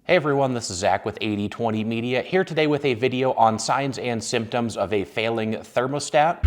Hey everyone, this is Zach with 8020 Media, here today with a video on signs and symptoms of a failing thermostat.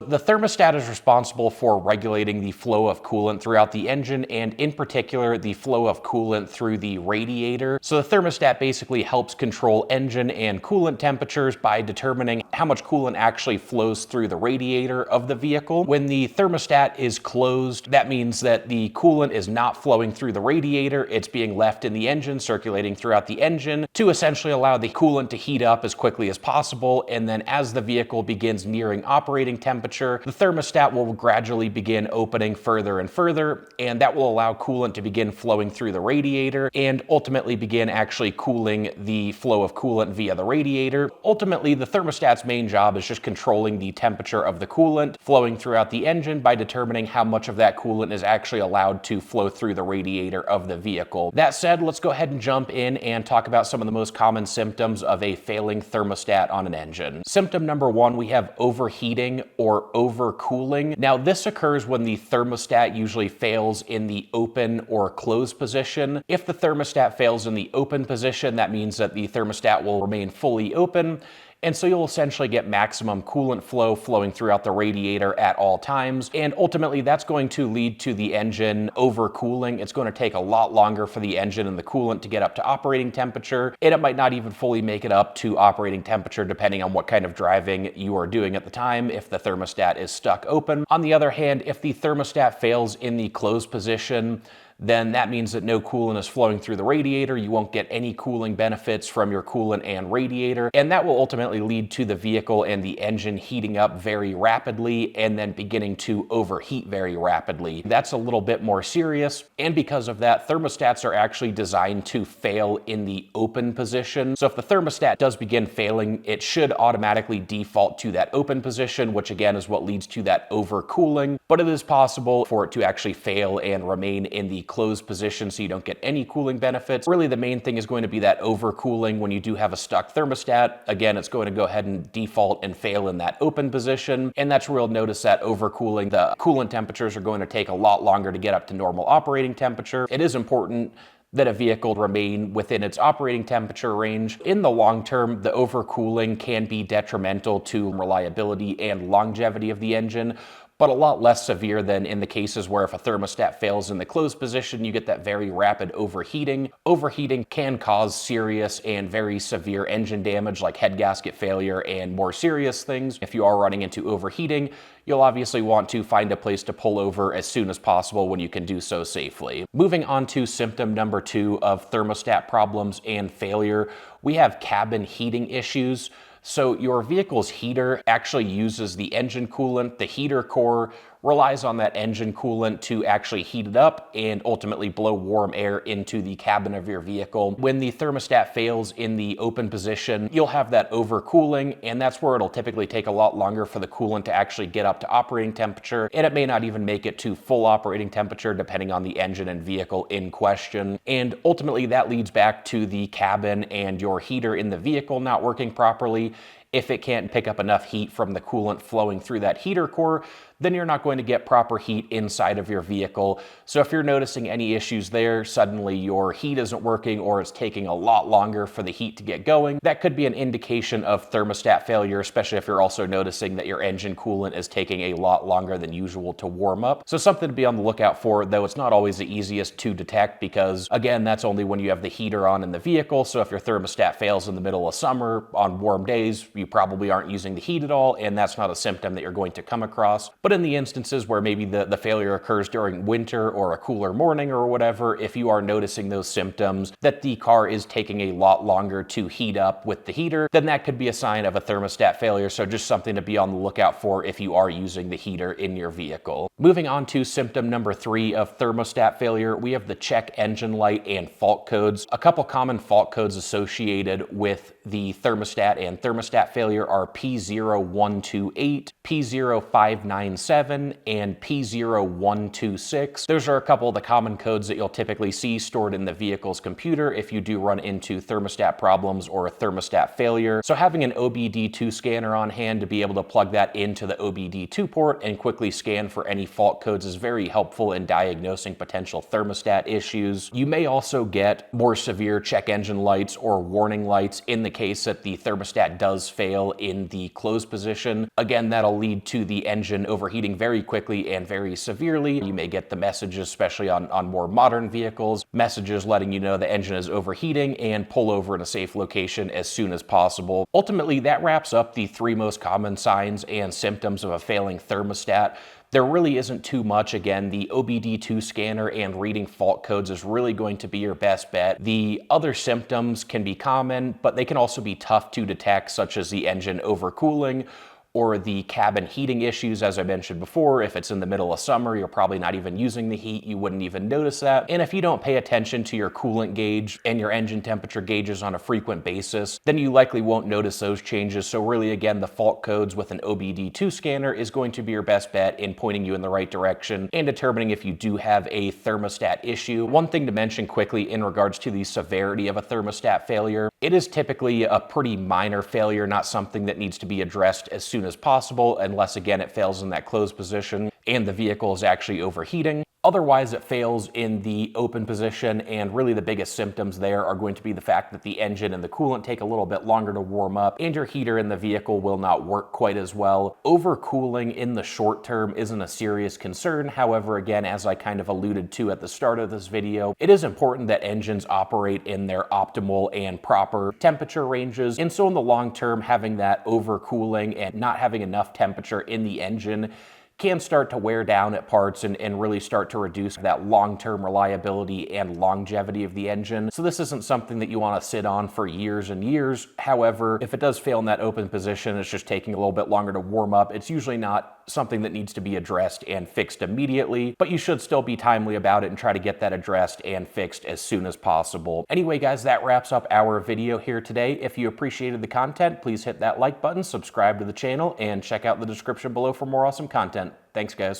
The thermostat is responsible for regulating the flow of coolant throughout the engine, and in particular, the flow of coolant through the radiator. So the thermostat basically helps control engine and coolant temperatures by determining how much coolant actually flows through the radiator of the vehicle. When the thermostat is closed, that means that the coolant is not flowing through the radiator. It's being left in the engine, circulating throughout the engine to essentially allow the coolant to heat up as quickly as possible. And then as the vehicle begins nearing operating temperature, the thermostat will gradually begin opening further and further, and that will allow coolant to begin flowing through the radiator and ultimately begin actually cooling the flow of coolant via the radiator. Ultimately, the thermostat's main job is just controlling the temperature of the coolant flowing throughout the engine by determining how much of that coolant is actually allowed to flow through the radiator of the vehicle. That said, let's go ahead and jump in and talk about some of the most common symptoms of a failing thermostat on an engine. Symptom number one, we have overheating or overcooling. Now, this occurs when the thermostat usually fails in the open or closed position. If the thermostat fails in the open position, that means that the thermostat will remain fully open, and so you'll essentially get maximum coolant flow flowing throughout the radiator at all times. And ultimately, that's going to lead to the engine overcooling. It's going to take a lot longer for the engine and the coolant to get up to operating temperature, and it might not even fully make it up to operating temperature depending on what kind of driving you are doing at the time if the thermostat is stuck open. On the other hand, if the thermostat fails in the closed position, then that means that no coolant is flowing through the radiator. You won't get any cooling benefits from your coolant and radiator, and that will ultimately lead to the vehicle and the engine heating up very rapidly and then beginning to overheat very rapidly. That's a little bit more serious, and because of that, thermostats are actually designed to fail in the open position. So if the thermostat does begin failing, it should automatically default to that open position, which again is what leads to that overcooling, but it is possible for it to actually fail and remain in the closed position so you don't get any cooling benefits. Really, the main thing is going to be that overcooling when you do have a stuck thermostat. Again, it's going to go ahead and default and fail in that open position, and that's where you'll notice that overcooling. The coolant temperatures are going to take a lot longer to get up to normal operating temperature. It is important that a vehicle remain within its operating temperature range. In the long term, the overcooling can be detrimental to reliability and longevity of the engine, but a lot less severe than in the cases where if a thermostat fails in the closed position, you get that very rapid overheating. Overheating can cause serious and very severe engine damage like head gasket failure and more serious things. If you are running into overheating, you'll obviously want to find a place to pull over as soon as possible when you can do so safely. Moving on to symptom number two of thermostat problems and failure, we have cabin heating issues. So your vehicle's heater actually uses the engine coolant. The heater core relies on that engine coolant to actually heat it up and ultimately blow warm air into the cabin of your vehicle. When the thermostat fails in the open position, you'll have that overcooling, and that's where it'll typically take a lot longer for the coolant to actually get up to operating temperature, and it may not even make it to full operating temperature depending on the engine and vehicle in question. And ultimately, that leads back to the cabin and your heater in the vehicle not working properly. If it can't pick up enough heat from the coolant flowing through that heater core, then you're not going to get proper heat inside of your vehicle. So if you're noticing any issues there, suddenly your heat isn't working or it's taking a lot longer for the heat to get going, that could be an indication of thermostat failure, especially if you're also noticing that your engine coolant is taking a lot longer than usual to warm up. So something to be on the lookout for, though it's not always the easiest to detect because, again, that's only when you have the heater on in the vehicle. So if your thermostat fails in the middle of summer on warm days, you probably aren't using the heat at all, and that's not a symptom that you're going to come across. But in the instances where maybe the failure occurs during winter or a cooler morning or whatever, if you are noticing those symptoms that the car is taking a lot longer to heat up with the heater, then that could be a sign of a thermostat failure. So just something to be on the lookout for if you are using the heater in your vehicle. Moving on to symptom number three of thermostat failure, we have the check engine light and fault codes. A couple common fault codes associated with the thermostat and thermostat failure are P0128, P0597, and P0126. Those are a couple of the common codes that you'll typically see stored in the vehicle's computer if you do run into thermostat problems or a thermostat failure. So having an OBD2 scanner on hand to be able to plug that into the OBD2 port and quickly scan for any fault codes is very helpful in diagnosing potential thermostat issues. You may also get more severe check engine lights or warning lights in the case that the thermostat does fail in the closed position. Again, that'll lead to the engine overheating very quickly and very severely. You may get the messages, especially on more modern vehicles, messages letting you know the engine is overheating and pull over in a safe location as soon as possible. Ultimately, that wraps up the 3 most common signs and symptoms of a failing thermostat. There really isn't too much. Again, the OBD2 scanner and reading fault codes is really going to be your best bet. The other symptoms can be common, but they can also be tough to detect, such as the engine overcooling or the cabin heating issues. As I mentioned before, if it's in the middle of summer, you're probably not even using the heat, you wouldn't even notice that. And if you don't pay attention to your coolant gauge and your engine temperature gauges on a frequent basis, then you likely won't notice those changes. So really, again, the fault codes with an OBD2 scanner is going to be your best bet in pointing you in the right direction and determining if you do have a thermostat issue. One thing to mention quickly in regards to the severity of a thermostat failure, it is typically a pretty minor failure, not something that needs to be addressed as soon as possible, unless again it fails in that closed position and the vehicle is actually overheating. Otherwise, it fails in the open position, and really the biggest symptoms there are going to be the fact that the engine and the coolant take a little bit longer to warm up, and your heater in the vehicle will not work quite as well. Overcooling in the short term isn't a serious concern. However, again, as I kind of alluded to at the start of this video, it is important that engines operate in their optimal and proper temperature ranges. And so in the long term, having that overcooling and not having enough temperature in the engine can start to wear down at parts and really start to reduce that long-term reliability and longevity of the engine. So this isn't something that you want to sit on for years and years. However, if it does fail in that open position, it's just taking a little bit longer to warm up, it's usually not something that needs to be addressed and fixed immediately, but you should still be timely about it and try to get that addressed and fixed as soon as possible. Anyway, guys, that wraps up our video here today. If you appreciated the content, please hit that like button, subscribe to the channel, and check out the description below for more awesome content. Thanks, guys.